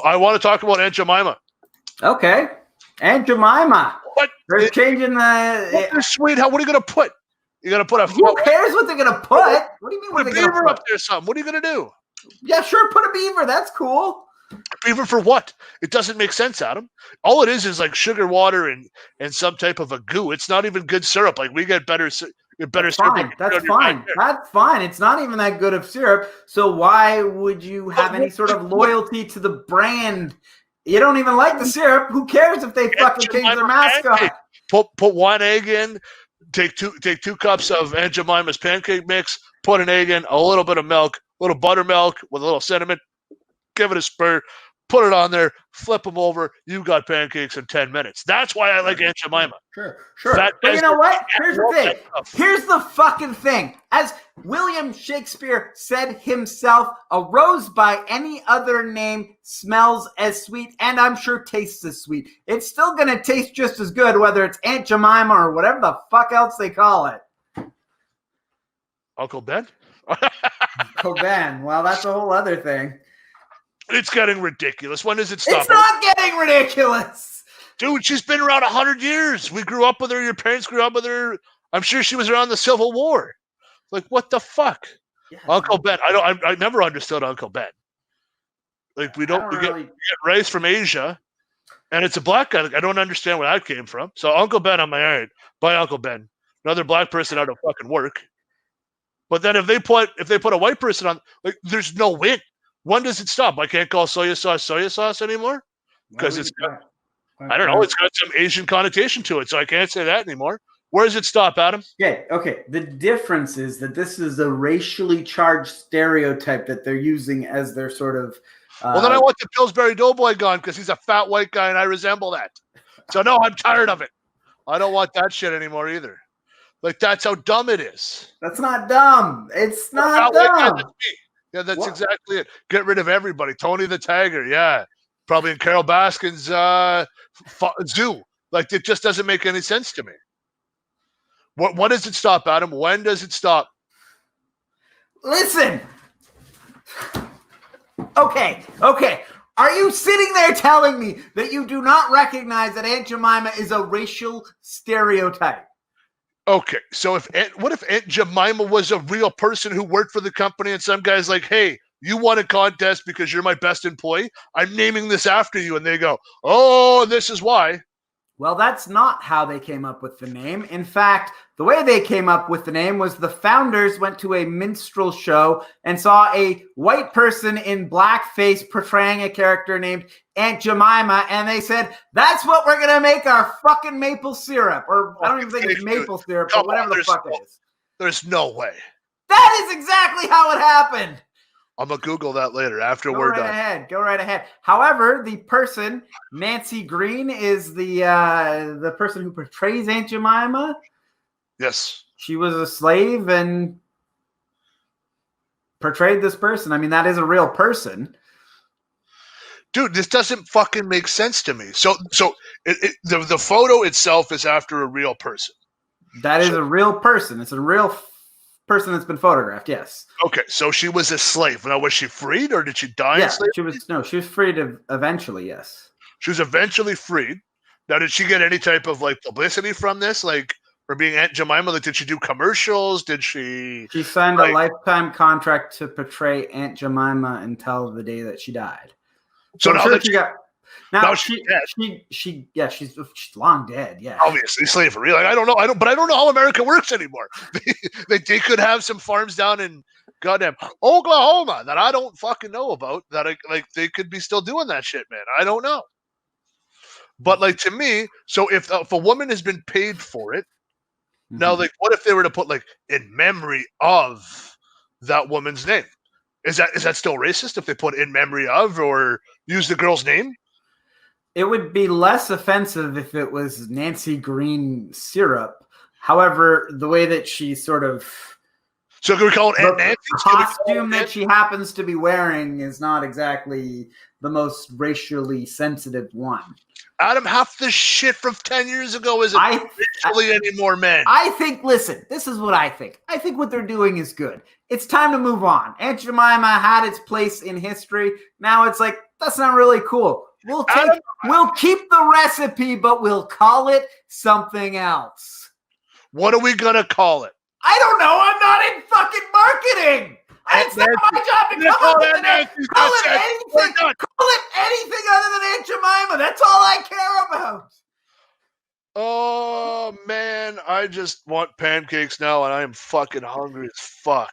I want to talk about Aunt Jemima. Okay. Aunt Jemima. What? They're changing the... Sweet. What are you going to put? You're going to put a... Who cares what they're going to put? What do you mean what Put a they're going to beaver put? up there or something. What are you going to do? Yeah, sure. Put a beaver. That's cool. Beaver for what? It doesn't make sense, Adam. All it is like sugar water and some type of a goo. It's not even good syrup. Like we get better syrup. That's fine. That's fine. That's fine. It's not even that good of syrup. So why would you have any sort of loyalty to the brand? You don't even like the syrup. Who cares if they fucking change their mascot? Put 1 egg in. Take two cups of Aunt Jemima's pancake mix. Put an egg in. A little bit of milk. A little buttermilk with a little cinnamon. Give it a spur. Put it on there, flip them over. You got pancakes in 10 minutes. That's why I like Aunt Jemima. Sure. But you know what? Here's the thing. Here's the fucking thing. As William Shakespeare said himself, a rose by any other name smells as sweet, and I'm sure tastes as sweet. It's still going to taste just as good, whether it's Aunt Jemima or whatever the fuck else they call it. Uncle Ben? Uncle Ben. Well, that's a whole other thing. It's getting ridiculous. When does it stop? It's not getting ridiculous. Dude, she's been around 100 years. We grew up with her. Your parents grew up with her. I'm sure she was around the Civil War. Like, what the fuck? Yeah, Uncle Ben. I never understood Uncle Ben. Like, we get rice from Asia, and it's a black guy. Like, I don't understand where that came from. So Uncle Ben, I'm like, all right, bye, Uncle Ben. Another black person out of fucking work. But then if they put a white person on, like, there's no win. When does it stop? I can't call soy sauce anymore because it's got, I don't know. It's got some Asian connotation to it, so I can't say that anymore. Where does it stop, Adam? Okay. The difference is that this is a racially charged stereotype that they're using as their sort of. Well, then I want the Pillsbury Doughboy gone because he's a fat white guy and I resemble that. So no, I'm tired of it. I don't want that shit anymore either. Like, that's how dumb it is. That's not dumb. It's not dumb. Yeah, that's exactly it. Get rid of everybody. Tony the Tiger, yeah. Probably in Carol Baskin's zoo. Like, it just doesn't make any sense to me. When does it stop, Adam? When does it stop? Listen. Okay. Are you sitting there telling me that you do not recognize that Aunt Jemima is a racial stereotype? Okay, so what if Aunt Jemima was a real person who worked for the company and some guy's like, hey, you won a contest because you're my best employee? I'm naming this after you. And they go, oh, this is why. Well, that's not how they came up with the name. In fact, the way they came up with the name was the founders went to a minstrel show and saw a white person in blackface portraying a character named Aunt Jemima, and they said, that's what we're going to make our fucking maple syrup. Or I don't even think it's maple syrup, but whatever the fuck it is. There's no way. That is exactly how it happened. I'm going to Google that later after we're done. Go right ahead. However, the person, Nancy Green, is the person who portrays Aunt Jemima. Yes. She was a slave and portrayed this person. I mean, that is a real person. Dude, this doesn't fucking make sense to me. So the photo itself is after a real person. That is a real person. It's a real person that's been photographed, yes. Okay, so she was a slave. Now, was she freed or did she die in slavery? She was freed eventually, yes. She was eventually freed. Now, did she get any type of like publicity from this? Like, for being Aunt Jemima? Like, did she do commercials? Did she... She signed a lifetime contract to portray Aunt Jemima until the day that she died. So now that she got... Now she's long dead. Yeah, obviously slavery. Like, I don't know how America works anymore. they could have some farms down in goddamn Oklahoma that I don't fucking know about. That they could be still doing that shit, man. I don't know. But like, to me, so if a woman has been paid for it, now like, what if they were to put like in memory of that woman's name? Is that still racist if they put in memory of or use the girl's name? It would be less offensive if it was Nancy Green syrup. However, the way that she sort of... So can we call it Aunt Nancy? The costume that she happens to be wearing is not exactly the most racially sensitive one. Adam, half the shit from 10 years ago isn't racially anymore, man. I think, listen, this is what I think. I think what they're doing is good. It's time to move on. Aunt Jemima had its place in history. Now it's like, That's not really cool. We'll keep the recipe, but we'll call it something else. What are we gonna call it? I don't know. I'm not in fucking marketing. It's not my job to come up with it. Call it anything. Call it anything other than Aunt Jemima. That's all I care about. Oh man, I just want pancakes now, and I am fucking hungry as fuck.